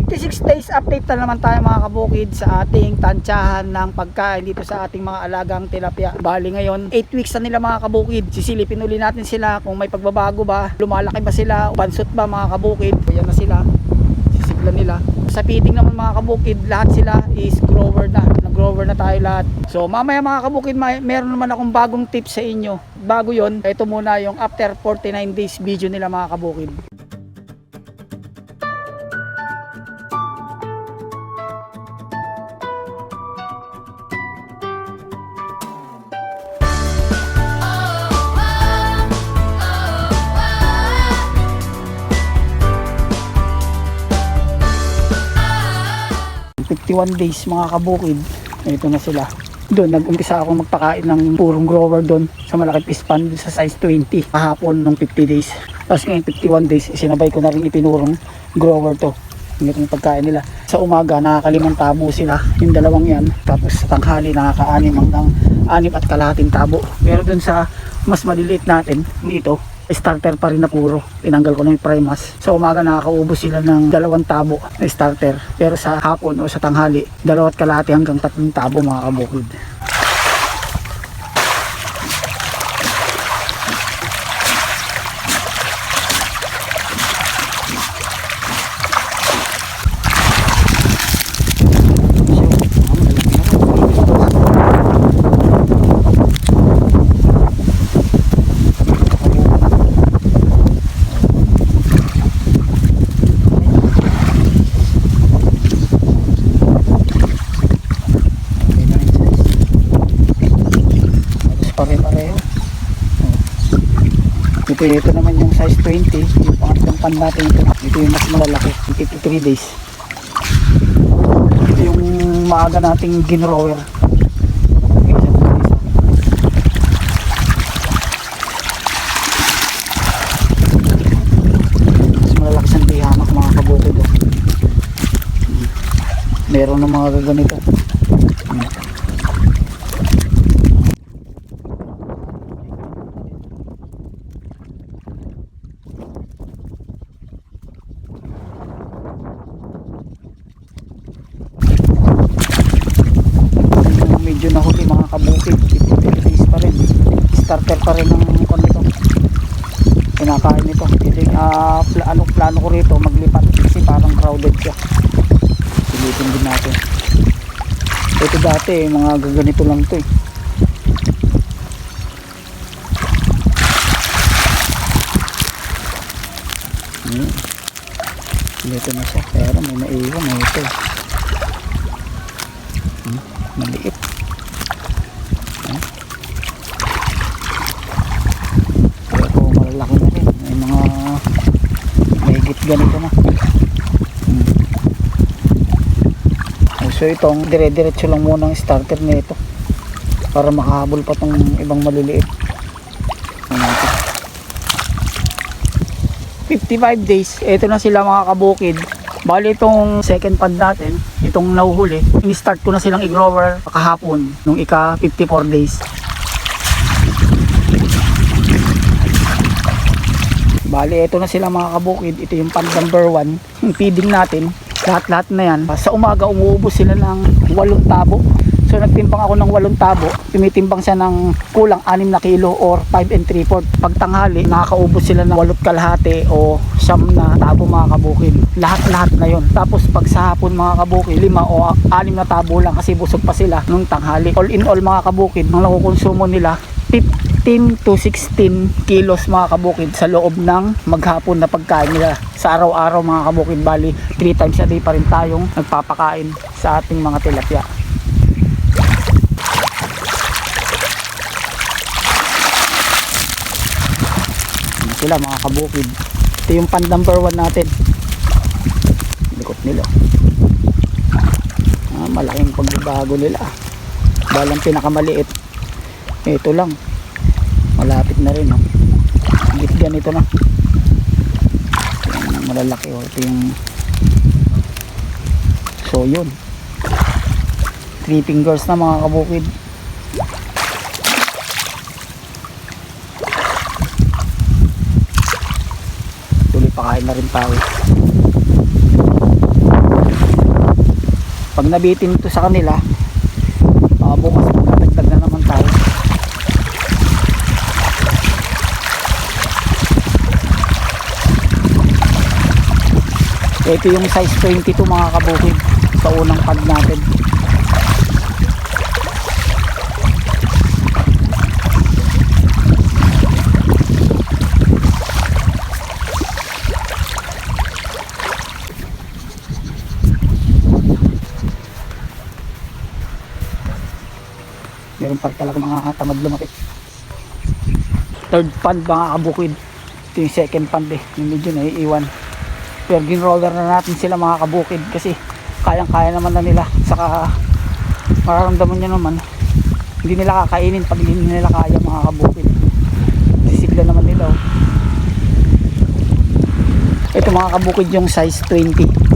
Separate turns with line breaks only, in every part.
56 days update na naman tayo mga kabukid sa ating tansyahan ng pagkain dito sa ating mga alagang tilapia. Bali ngayon 8 weeks na nila mga kabukid. Sisilipin uli natin sila kung may pagbabago ba, lumalaki ba sila, pansot ba mga kabukid. Ayan na sila, sisiglan nila. Sa feeding naman mga kabukid, lahat sila is grower na. Nag-grower na tayo lahat. So mamaya mga kabukid, meron naman akong bagong tips sa inyo. Bago yon, ito muna yung after 49 days video nila mga kabukid. Days mga kabukid, ito na sila. Doon nag-umpisa ako magpakain ng purong grower doon sa malaking fish pond sa size 20 kahapon nung 50 days. Tapos ngayon 51 days sinabay ko na rin ipinurong grower to. Yung pagkain nila sa umaga nakakalimang tabo sila, yung dalawang yan. Tapos sa tanghali nakaka-anim hanggang 6 at kalahating tabo. Pero doon sa mas maliliit natin dito, starter pa rin na puro. Tinanggal ko na yung primas. Sa umaga nakakaubos sila ng 2 tabo na starter. Pero sa hapon o sa tanghali, 2 at kalahati hanggang 3 tabo mga kabukid. Ito naman yung size 20, yung pangatang pan natin ito. Ito yung mas malalaki, 53 days. Ito yung maaga nating ginrower. Mas malalaki sa dihamak mga kabukid. Meron ng mga gaganito. Medyo nahuli mga kabukid, 50 days pa rin. Starter pa rin ng konito. Kinakain nito. Plano ko rito maglipat kasi parang crowded siya. Silipin din natin. Ito dati mga gaganito lang to eh. Dito na siya, pero may naiwan na ito. Maliit. Pero malalaki na rin. May mga mahigit ganito na. So itong dire-diretso lang muna ang starter nito para makahabol pa tong ibang maliliit. 55 days. Ito na sila mga kabukid. Bali itong second pond natin, itong nahuhuli, in-start ko na silang i-grower kahapon nung ika 54 days. Bali ito na sila mga kabukid. Ito yung pond number 1. Yung feeding natin, lahat-lahat na yan. Sa umaga umuubos sila ng 8 tabo. So nagtimbang ako ng 8 tabo, tumitimbang siya ng kulang 6 na kilo or 5 3/4. Pag tanghali, nakakaubos sila ng 8 kalahati o 9 na tabo mga kabukid. Lahat na yon. Tapos pag sa hapon mga kabukid, 5 o 6 na tabo lang kasi busog pa sila nung tanghali. All in all mga kabukid, ang nakukonsumo nila 15 to 16 kilos mga kabukid sa loob ng maghapon na pagkain nila sa araw-araw mga kabukid. Bali 3 times a day pa rin tayong nagpapakain sa ating mga tilapia. Sila mga kabukid. Ito yung pond number 1 natin. Likot nila. Malaking pagbabago nila. Balang pinakamaliit, ito lang. Malapit na rin. Higit ganito na. Yung malalaki. Ito yung so yun. 3 fingers na mga kabukid. Tuloy pakain na rin tayo. Pag nabitin ito sa kanila, bukas magdadagdag na naman tayo. Ito yung size 22 mga kabukid sa unang pad natin. Meron pa talaga mga tamad lumapit. Third pond mga kabukid. Ito yung second pond yung medyo naiiwan. Pero ginroller na natin sila mga kabukid kasi kayang kaya naman na nila. Saka mararamdaman nyo naman hindi nila kakainin pag hindi nila kaya mga kabukid. Sisigla naman nila Ito mga kabukid yung size 20.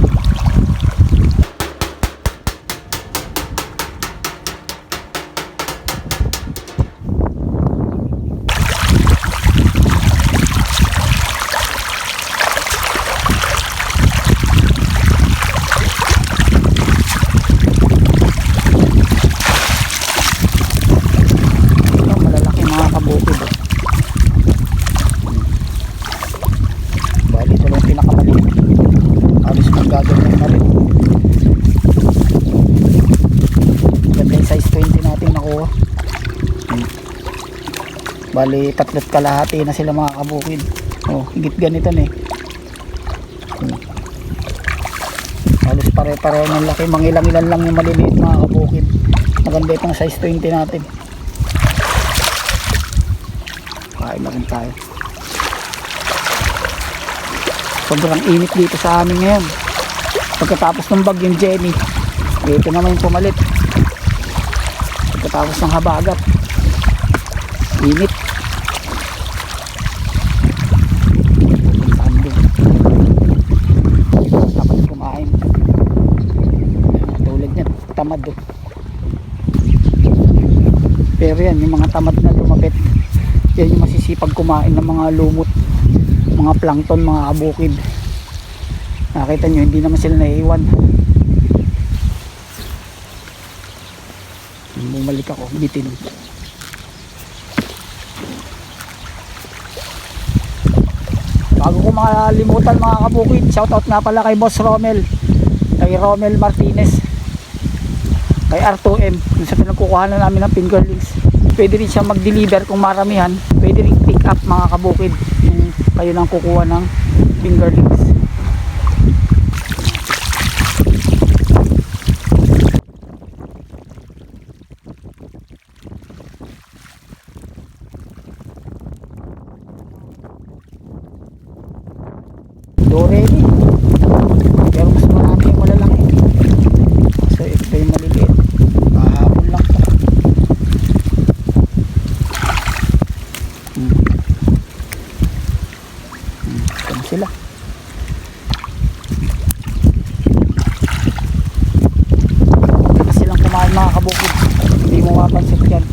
Bali 3 kalahati na sila mga kabukid. Higit ganito na halos pare-pareho ng laki. Mangilang-ilan lang yung maliliit mga kabukid. Maganda itong size 20 natin. Kain na rin tayo. Sobrang init dito sa amin ngayon. Pagkatapos ng bagyong Jenny, ito naman yung pumalit. Pagkatapos ng habagat, init. Dapat kumain. Tulad yan, tamad Pero yan, yung mga tamad na lumapit, yan yung masisipag kumain ng mga lumot, mga plankton, mga kabukid. Nakita nyo, hindi naman sila naiiwan. Bumalik ako, bitin. Bago ko makalimutan mga kabukid, shoutout nga pala kay Boss Romel, kay Romel Martinez, kay R2M, dun sa pinagkukuhanan namin ng fingerlings. Pwede rin siya mag-deliver kung maramihan. Pwede rin pick up mga kabukid kung kayo lang kukuha ng fingerlings. Doremi, pero mas marami yung malalaki. So ito yung maliliit, kahapon lang pa. Ito sila. Kasi lang kumain mga kabukid, hindi mo mapansin dyan.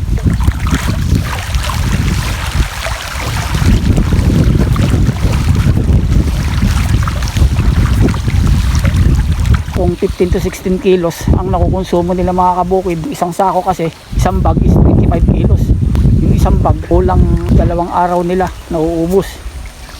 Kung 15 to 16 kilos ang nakukonsumo nila mga kabukid, isang sako kasi, isang bag is 25 kilos. Yung isang bag, kulang 2 araw nila nauubos.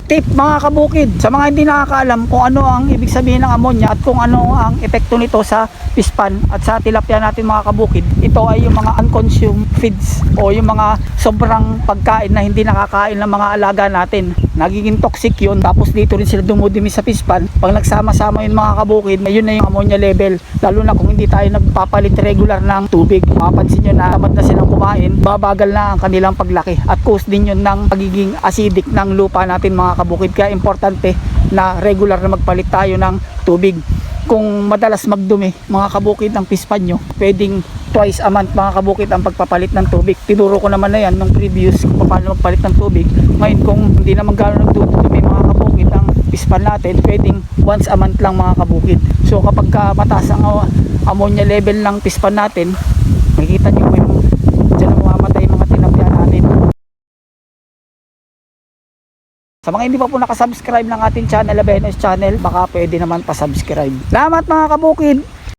Tip mga kabukid, sa mga hindi nakakaalam kung ano ang ibig sabihin ng ammonia at kung ano ang epekto nito sa pispan at sa tilapia natin mga kabukid, ito ay yung mga unconsumed feeds o yung mga sobrang pagkain na hindi nakakain ng mga alaga natin. Nagiging toxic yun, tapos dito rin sila dumudumi sa pispan. Pag nagsama-sama yun mga kabukid, yun na yung ammonia level, lalo na kung hindi tayo nagpapalit regular ng tubig. Mapapansin nyo na tamad na silang kumain, babagal na ang kanilang paglaki at cause din yun ng pagiging acidic ng lupa natin mga kabukid. Kaya importante na regular na magpalit tayo ng tubig. Kung madalas magdumi mga kabukid ang pispan nyo, pwedeng twice a month mga kabukid ang pagpapalit ng tubig. Tinuro ko naman na yan nung previous kung paano magpalit ng tubig. Ngayon kung hindi naman gano'n nagdudumi mga kabukid ang pispan natin, pwedeng once a month lang mga kabukid. So kapag mataas ang ammonia level ng pispan natin, makikita nyo may dyan na mamamatay mga tilapia natin. Sa mga hindi pa po nakasubscribe ng ating channel, Abenos Channel, baka pwede naman pa-subscribe. Salamat mga kabukid!